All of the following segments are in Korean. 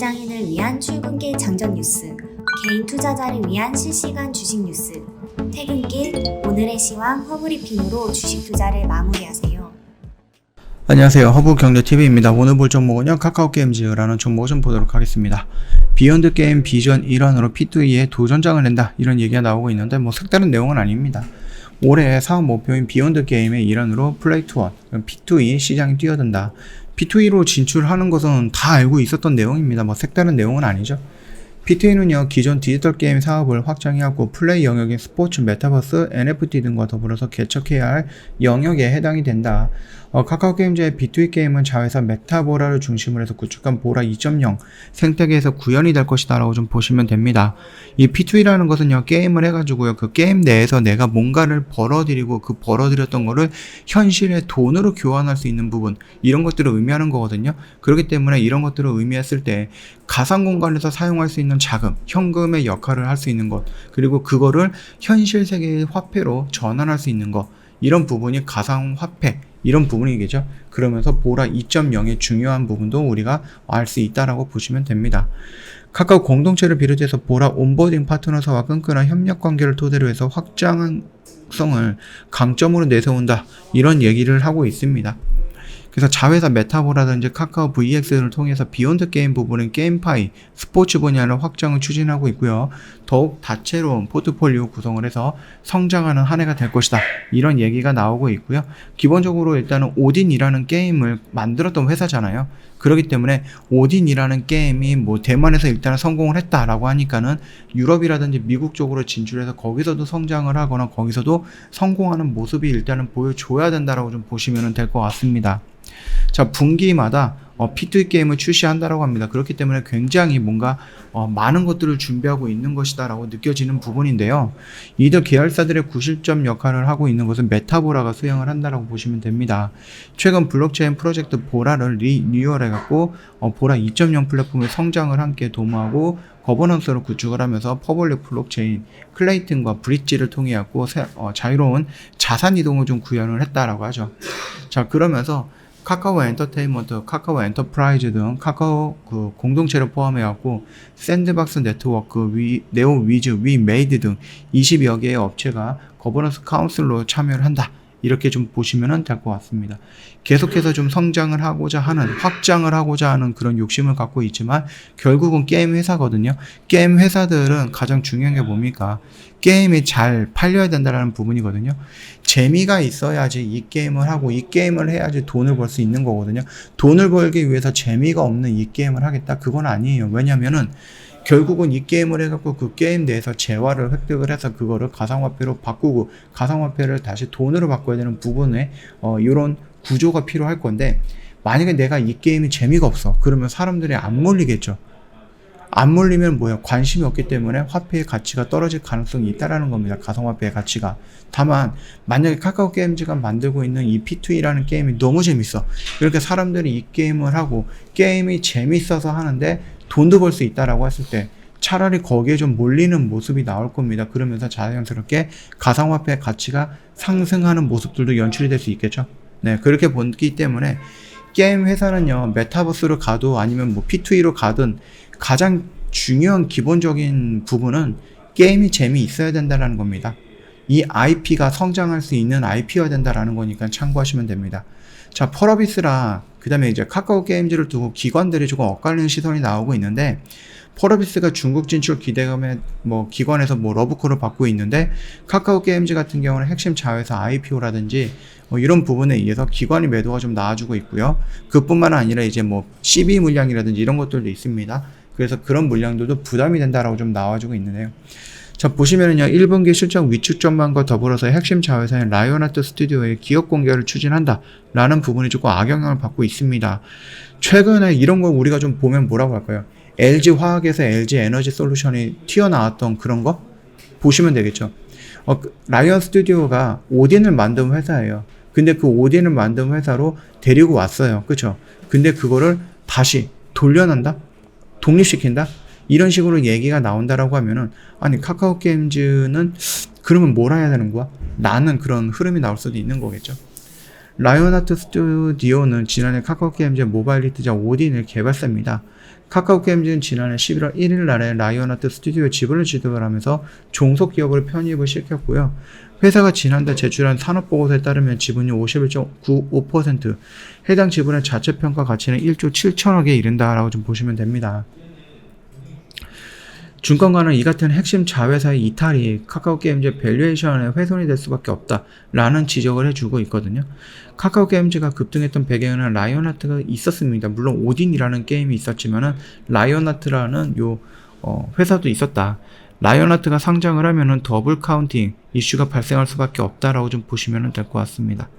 직장인을 위한 출근길 장전 뉴스, 개인 투자자를 위한 실시간 주식 뉴스, 퇴근길 오늘의 시황 허브리핑으로 주식 투자를 마무리하세요. 안녕하세요. 허브경제TV입니다. 오늘 볼 종목은요, 카카오게임즈라는 종목을 좀 보도록 하겠습니다. 비욘드 게임 비전 일환으로 P2E에 도전장을 낸다, 이런 얘기가 나오고 있는데 뭐 색다른 내용은 아닙니다. 올해 사업 목표인 비욘드 게임의 일환으로 플레이2원, P2E 시장에 뛰어든다. P2E로 진출하는 것은 다 알고 있었던 내용입니다. 뭐 색다른 내용은 아니죠. P2E는요, 기존 디지털 게임 사업을 확장해왔고 플레이 영역인 스포츠, 메타버스, NFT 등과 더불어서 개척해야 할 영역에 해당이 된다. 카카오게임즈의 P2E 게임은 자회사 메타보라를 중심으로 해서 구축한 보라 2.0 생태계에서 구현이 될 것이다 라고 좀 보시면 됩니다. 이 P2E라는 것은요, 게임을 해가지고요, 그 게임 내에서 내가 뭔가를 벌어들이고 그 벌어들였던 거를 현실의 돈으로 교환할 수 있는 부분, 이런 것들을 의미하는 거거든요. 그렇기 때문에 이런 것들을 의미했을 때 가상 공간에서 사용할 수 있는 자금, 현금의 역할을 할 수 있는 것, 그리고 그거를 현실 세계의 화폐로 전환할 수 있는 것, 이런 부분이 가상화폐, 이런 부분이겠죠. 그러면서 보라 2.0의 중요한 부분도 우리가 알 수 있다라고 보시면 됩니다. 카카오 공동체를 비롯해서 보라 온보딩 파트너사와 끈끈한 협력 관계를 토대로 해서 확장성을 강점으로 내세운다, 이런 얘기를 하고 있습니다. 그래서 자회사 메타보라든지 카카오 VX를 통해서 비욘드 게임 부분은 게임파이, 스포츠 분야를 확장을 추진하고 있고요. 더욱 다채로운 포트폴리오 구성을 해서 성장하는 한 해가 될 것이다, 이런 얘기가 나오고 있고요. 기본적으로 일단은 오딘이라는 게임을 만들었던 회사잖아요. 그렇기 때문에 오딘이라는 게임이 뭐 대만에서 일단은 성공을 했다라고 하니까는 유럽이라든지 미국 쪽으로 진출해서 거기서도 성장을 하거나 거기서도 성공하는 모습이 일단은 보여줘야 된다라고 좀 보시면 될 것 같습니다. 자, 분기마다 P2E 게임을 출시한다라고 합니다. 그렇기 때문에 굉장히 뭔가 많은 것들을 준비하고 있는 것이다 라고 느껴지는 부분인데요. 이들 계열사들의 구실점 역할을 하고 있는 것은 메타보라가 수행을 한다라고 보시면 됩니다. 최근 블록체인 프로젝트 보라를 리뉴얼해갖고 보라 2.0 플랫폼의 성장을 함께 도모하고 거버넌스를 구축을 하면서 퍼블릭 블록체인, 클레이튼과 브릿지를 통해 갖고 자유로운 자산 이동을 좀 구현을 했다라고 하죠. 자, 그러면서 카카오 엔터테인먼트, 카카오 엔터프라이즈 등 카카오 그 공동체를 포함해갖고 샌드박스 네트워크, 네오 위즈, 위메이드 등 20여 개의 업체가 거버넌스 카운슬로 참여를 한다, 이렇게 좀 보시면 될 것 같습니다. 계속해서 좀 성장을 하고자 하는, 확장을 하고자 하는 그런 욕심을 갖고 있지만 결국은 게임 회사거든요. 게임 회사들은 가장 중요한 게 뭡니까? 게임이 잘 팔려야 된다는 부분이거든요. 재미가 있어야지 이 게임을 하고 이 게임을 해야지 돈을 벌 수 있는 거거든요. 돈을 벌기 위해서 재미가 없는 이 게임을 하겠다? 그건 아니에요. 왜냐면은 결국은 이 게임을 해갖고 그 게임 내에서 재화를 획득을 해서 그거를 가상화폐로 바꾸고 가상화폐를 다시 돈으로 바꿔야 되는 부분에 이런 구조가 필요할 건데, 만약에 내가 이 게임이 재미가 없어, 그러면 사람들이 안 몰리겠죠. 안 몰리면 뭐예요? 관심이 없기 때문에 화폐의 가치가 떨어질 가능성이 있다라는 겁니다. 가상화폐의 가치가. 다만 만약에 카카오 게임즈가 만들고 있는 이 P2E라는 게임이 너무 재밌어, 이렇게 사람들이 이 게임을 하고 게임이 재밌어서 하는데 돈도 벌 수 있다라고 했을 때 차라리 거기에 좀 몰리는 모습이 나올 겁니다. 그러면서 자연스럽게 가상화폐의 가치가 상승하는 모습들도 연출이 될 수 있겠죠. 네, 그렇게 보기 때문에 게임 회사는요, 메타버스로 가도 아니면 뭐 P2E로 가든 가장 중요한 기본적인 부분은 게임이 재미있어야 된다는 겁니다. 이 IP가 성장할 수 있는 IP여야 된다라는 거니까 참고하시면 됩니다. 자, 펄어비스랑 그 다음에 이제 카카오 게임즈를 두고 기관들이 조금 엇갈리는 시선이 나오고 있는데, 펄어비스가 중국 진출 기대감에 기관에서 러브콜을 받고 있는데, 카카오 게임즈 같은 경우는 핵심 자회사 IPO라든지 이런 부분에 의해서 기관이 매도가 좀 나와주고 있고요. 그뿐만 아니라 이제 CB 물량이라든지 이런 것들도 있습니다. 그래서 그런 물량들도 부담이 된다라고 좀 나와주고 있는데요. 자, 보시면은요, 1분기 실적 위축 전망과 더불어서 핵심 자회사인 라이온하트 스튜디오의 기업 공개를 추진한다 라는 부분이 조금 악영향을 받고 있습니다. 최근에 이런 거 우리가 좀 보면 뭐라고 할까요? LG 화학에서 LG 에너지 솔루션이 튀어나왔던 그런 거 보시면 되겠죠. 라이온 스튜디오가 오딘을 만든 회사예요. 근데 그 오딘을 만든 회사로 데리고 왔어요. 그쵸? 근데 그거를 다시 돌려낸다? 독립시킨다? 이런 식으로 얘기가 나온다라고 하면은, 아니 카카오 게임즈는 그러면 뭘 해야 되는 거야? 라는 그런 흐름이 나올 수도 있는 거겠죠. 라이온하트 스튜디오는 지난해 카카오게임즈의 모바일 히트작 오딘을 개발사입니다. 카카오게임즈는 지난해 11월 1일 날에 라이온하트 스튜디오의 지분을 취득을 하면서 종속 기업을 편입을 시켰고요. 회사가 지난달 제출한 산업보고서에 따르면 지분율 51.95%, 해당 지분의 자체평가 가치는 1조 7천억에 이른다라고 좀 보시면 됩니다. 증권가는 이 같은 핵심 자회사의 이탈이 카카오게임즈의 밸류에이션에 훼손이 될 수밖에 없다라는 지적을 해주고 있거든요. 카카오게임즈가 급등했던 배경에는 라이온하트가 있었습니다. 물론 오딘이라는 게임이 있었지만은 라이온하트라는 회사도 있었다. 라이온하트가 상장을 하면은 더블 카운팅 이슈가 발생할 수밖에 없다라고 좀 보시면 될 것 같습니다.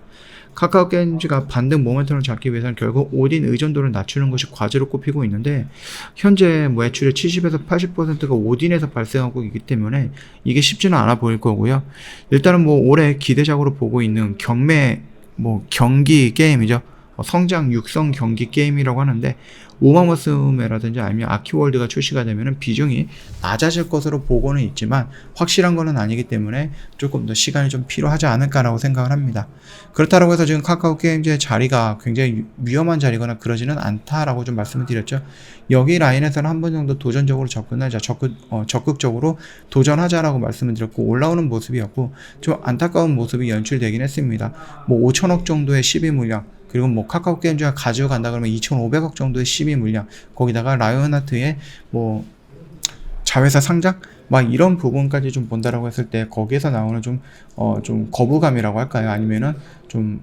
카카오게임즈가 반등 모멘텀을 잡기 위해서는 결국 오딘 의존도를 낮추는 것이 과제로 꼽히고 있는데, 현재 매출의 70에서 80%가 오딘에서 발생하고 있기 때문에 이게 쉽지는 않아 보일 거고요. 일단은 올해 기대작으로 보고 있는 경기 게임이죠. 성장 육성 경기 게임이라고 하는데, 우마무스메라든지 아니면 아키월드가 출시가 되면 비중이 낮아질 것으로 보고는 있지만 확실한 거는 아니기 때문에 조금 더 시간이 좀 필요하지 않을까라고 생각을 합니다. 그렇다고 해서 지금 카카오게임즈의 자리가 굉장히 위험한 자리거나 그러지는 않다라고 좀 말씀을 드렸죠. 여기 라인에서는 한 번 정도 도전적으로 접근하자, 적극적으로 도전하자라고 말씀을 드렸고, 올라오는 모습이었고 좀 안타까운 모습이 연출되긴 했습니다. 5천억 정도의 시비 물량, 그리고 카카오게임즈가 가져간다 그러면 2,500억 정도의 시비 물량, 거기다가 라이온하트의 자회사 상장? 이런 부분까지 좀 본다라고 했을 때 거기에서 나오는 좀 거부감이라고 할까요? 아니면은 좀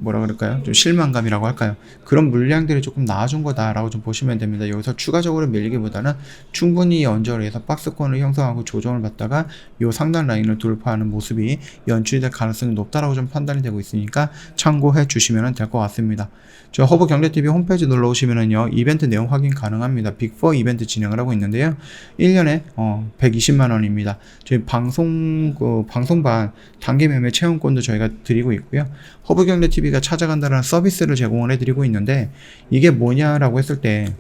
좀 실망감이라고 할까요? 그런 물량들이 조금 나아준 거다라고 좀 보시면 됩니다. 여기서 추가적으로 밀리기보다는 충분히 언저리에서 박스권을 형성하고 조정을 받다가 요 상단 라인을 돌파하는 모습이 연출될 가능성이 높다라고 좀 판단이 되고 있으니까 참고해 주시면 될 것 같습니다. 저 허브경제TV 홈페이지 놀러 오시면은요, 이벤트 내용 확인 가능합니다. 빅4 이벤트 진행을 하고 있는데요. 1년에 120만원입니다. 저희 방송반 단기 매매 체험권도 저희가 드리고 있고요. 허브경제TV가 찾아간다는 서비스를 제공을 해드리고 있는데, 이게 뭐냐라고 했을 때,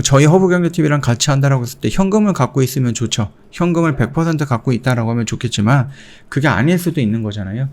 저희 허브경제TV랑 같이 한다라고 했을 때 현금을 갖고 있으면 좋죠. 현금을 100% 갖고 있다라고 하면 좋겠지만 그게 아닐 수도 있는 거잖아요.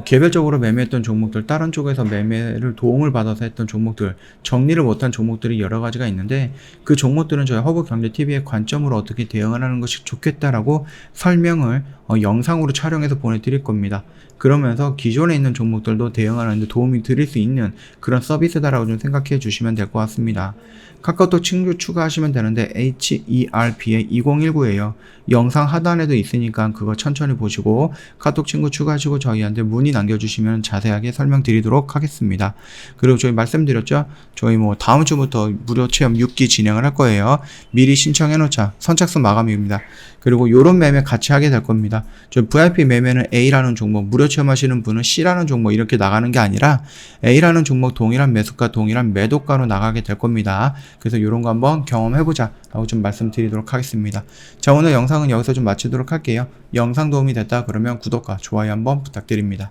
개별적으로 매매했던 종목들, 다른 쪽에서 매매를 도움을 받아서 했던 종목들, 정리를 못한 종목들이 여러 가지가 있는데, 그 종목들은 저희 허브경제TV의 관점으로 어떻게 대응을 하는 것이 좋겠다라고 설명을 영상으로 촬영해서 보내드릴 겁니다. 그러면서 기존에 있는 종목들도 대응하는 데 도움이 드릴 수 있는 그런 서비스다라고 좀 생각해 주시면 될 것 같습니다. 카카오톡 친구 추가하시면 되는데 HERP의 2019예요. 영상 하단에도 있으니까 그거 천천히 보시고 카톡 친구 추가하시고 저희한테 문의 남겨주시면 자세하게 설명드리도록 하겠습니다. 그리고 저희 말씀드렸죠? 저희 다음 주부터 무료 체험 6기 진행을 할 거예요. 미리 신청해 놓자. 선착순 마감입니다. 그리고 요런 매매 같이 하게 될 겁니다. 저희 VIP 매매는 A라는 종목, 무료 체험하시는 분은 C라는 종목 이렇게 나가는 게 아니라 A라는 종목 동일한 매수가 동일한 매도가로 나가게 될 겁니다. 그래서 요런 거 한번 경험해보자 라고 좀 말씀드리도록 하겠습니다. 자, 오늘 영상은 여기서 좀 마치도록 할게요. 영상 도움이 됐다 그러면 구독과 좋아요 한번 부탁드립니다.